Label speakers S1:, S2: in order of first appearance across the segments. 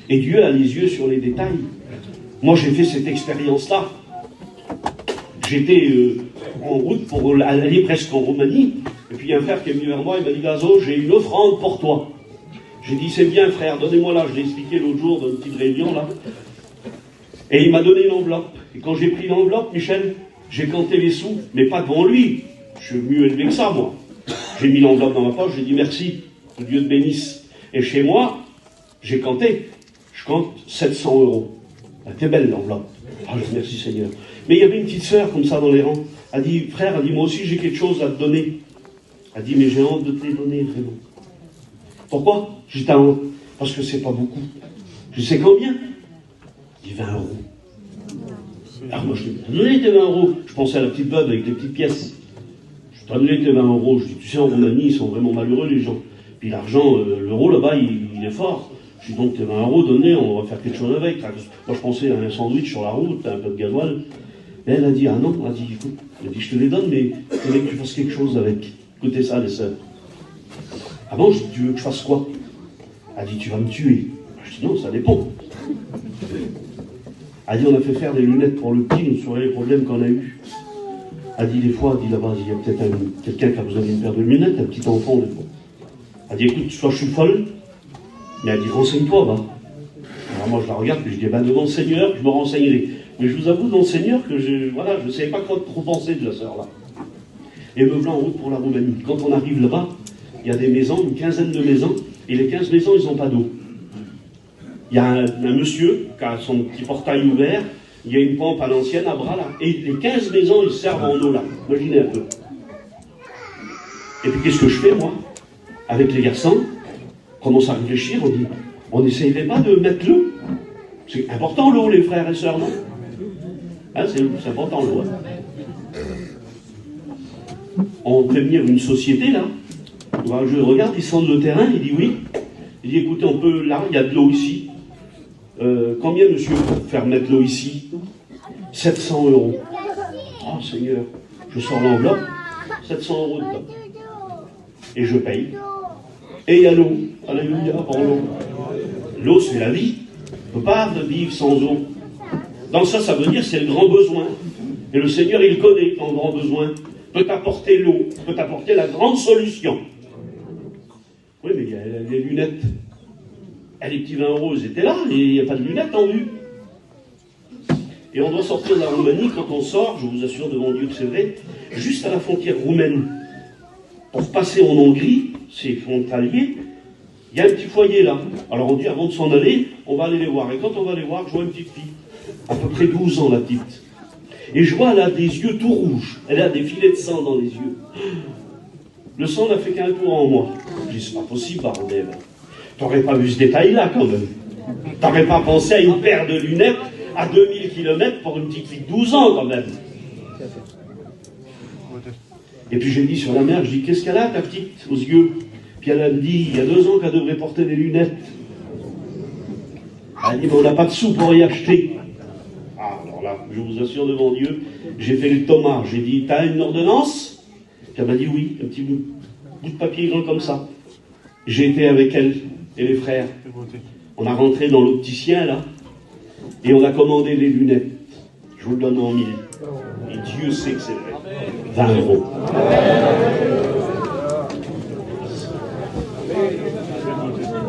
S1: Et Dieu a les yeux sur les détails. Moi, j'ai fait cette expérience-là. J'étais en route pour aller presque en Roumanie. Et puis il y a un frère qui est venu vers moi, il m'a dit, Gazo, j'ai une offrande pour toi. J'ai dit, c'est bien frère, donnez-moi là. Je l'ai expliqué l'autre jour dans une petite réunion là. Et il m'a donné l'enveloppe. Et quand j'ai pris l'enveloppe, Michel, j'ai canté les sous, mais pas devant lui. Je suis mieux élevé que ça, moi. J'ai mis l'enveloppe dans ma poche, j'ai dit merci, que Dieu te bénisse. Et chez moi, j'ai canté. Je compte 700 €. Elle était belle l'enveloppe. Ah, je dis merci Seigneur. Mais il y avait une petite sœur comme ça dans les rangs. Elle dit, frère, elle dit, moi aussi j'ai quelque chose à te donner. Elle dit, mais j'ai honte de te les donner, vraiment. Pourquoi? J'ai honte. Parce que c'est pas beaucoup. Je sais combien? Il dit 20 €. Alors moi je lui ai donné tes 20 €. Je pensais à la petite veuve avec les petites pièces. Je t'ai donné tes 20 €. Je dis, tu sais, en Roumanie, ils sont vraiment malheureux les gens. Puis l'argent, l'euro là-bas, il est fort. Je dis donc tes 20 € donnés, on va faire quelque chose avec. Moi je pensais à un sandwich sur la route, un peu de gasoil. Et elle a dit, ah non, elle a dit, écoute, elle a dit, je te les donne, mais il faudrait que tu fasses quelque chose avec. Écoutez ça, les sœurs. Ah bon, je dis, tu veux que je fasse quoi? Elle a dit, tu vas me tuer. Je dis, non, ça dépend. Elle a dit, on a fait faire des lunettes pour le petit, nous saurions les problèmes qu'on a eus. Elle a dit, des fois, elle dit là-bas, il y a peut-être quelqu'un qui a besoin d'une paire de lunettes, un petit enfant, des fois. Elle a dit, écoute, soit je suis folle, mais elle dit, renseigne-toi, va. Alors moi, je la regarde, puis je dis, ben, devant le Seigneur, je me renseignerai. Mais je vous avoue, devant le Seigneur, que je ne savais pas quoi trop penser de la sœur, là. Et me voilà en route pour la Roumanie. Quand on arrive là-bas, il y a des maisons, une quinzaine de maisons, et les 15 maisons, ils n'ont pas d'eau. Il y a un monsieur qui a son petit portail ouvert, il y a une pompe à l'ancienne, à bras, là, et les 15 maisons, ils servent en eau, là. Imaginez un peu. Et puis, qu'est-ce que je fais, moi? Avec les garçons, on commence à réfléchir, on dit, on n'essayerait pas de mettre l'eau? C'est important l'eau, les frères et sœurs, non? Hein, c'est important l'eau. Hein. On fait venir une société, là. Je regarde, il sonde le terrain, il dit oui. Il dit, écoutez, on peut, là, il y a de l'eau ici. Combien, monsieur, pour faire mettre l'eau ici? 700 €. Oh, Seigneur, je sors l'enveloppe, 700 € dedans. Et je paye. Et il y a l'eau. Alléluia, pour l'eau. L'eau, c'est la vie. On ne peut pas vivre sans eau. Donc ça veut dire c'est le grand besoin. Et le Seigneur, il connaît ton grand besoin. Peut t'apporter l'eau, peut t'apporter la grande solution. Oui, mais il y a les lunettes. Les petits 20 € ils étaient là, et il n'y a pas de lunettes en vue. Et on doit sortir de la Roumanie. Quand on sort, je vous assure devant Dieu que c'est vrai, juste à la frontière roumaine. Pour passer en Hongrie, c'est frontalier, il y a un petit foyer là. Alors on dit, avant de s'en aller, on va aller les voir. Et quand on va les voir, je vois une petite fille, à peu près 12 ans la petite. Et je vois, elle a des yeux tout rouges. Elle a des filets de sang dans les yeux. Le sang n'a fait qu'un tour en moi. Je dis, c'est pas possible, bordel. T'aurais pas vu ce détail-là, quand même. T'aurais pas pensé à une paire de lunettes à 2000 km pour une petite fille de 12 ans, quand même. Et puis j'ai dit sur la mère, je dis, qu'est-ce qu'elle a, ta petite, aux yeux? Puis elle me dit, il y a 2 ans qu'elle devrait porter des lunettes. Elle dit, mais on n'a pas de sous pour y acheter. Ah, alors là, je vous assure devant Dieu, j'ai fait le Thomas. J'ai dit, t'as une ordonnance? Puis elle m'a dit, oui, un petit bout de papier grand comme ça. J'ai été avec elle et les frères. On a rentré dans l'opticien, là, et on a commandé les lunettes. Je vous le donne en 1000. Et Dieu sait que c'est vrai. 20 €.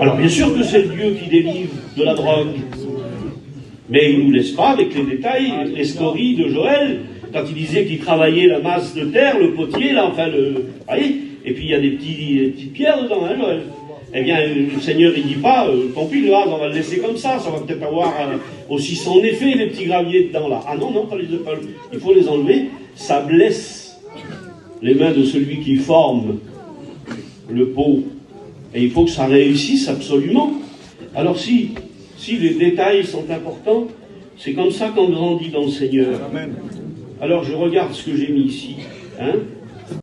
S1: Alors bien sûr que c'est Dieu qui délivre de la drogue. Mais il ne nous laisse pas avec les détails, les scories de Joël, quand il disait qu'il travaillait la masse de terre, le potier, là, enfin, vous voyez, et puis il y a des petites pierres dedans, hein, Joël. Eh bien, le Seigneur, il dit pas, tant pis, le vase, on va le laisser comme ça va peut-être avoir aussi son effet, les petits graviers dedans, là. Ah non, non, pas les épaules, il faut les enlever, ça blesse les mains de celui qui forme le pot. Et il faut que ça réussisse absolument. Alors si les détails sont importants, c'est comme ça qu'on grandit dans le Seigneur. Amen. Alors je regarde ce que j'ai mis ici. Hein,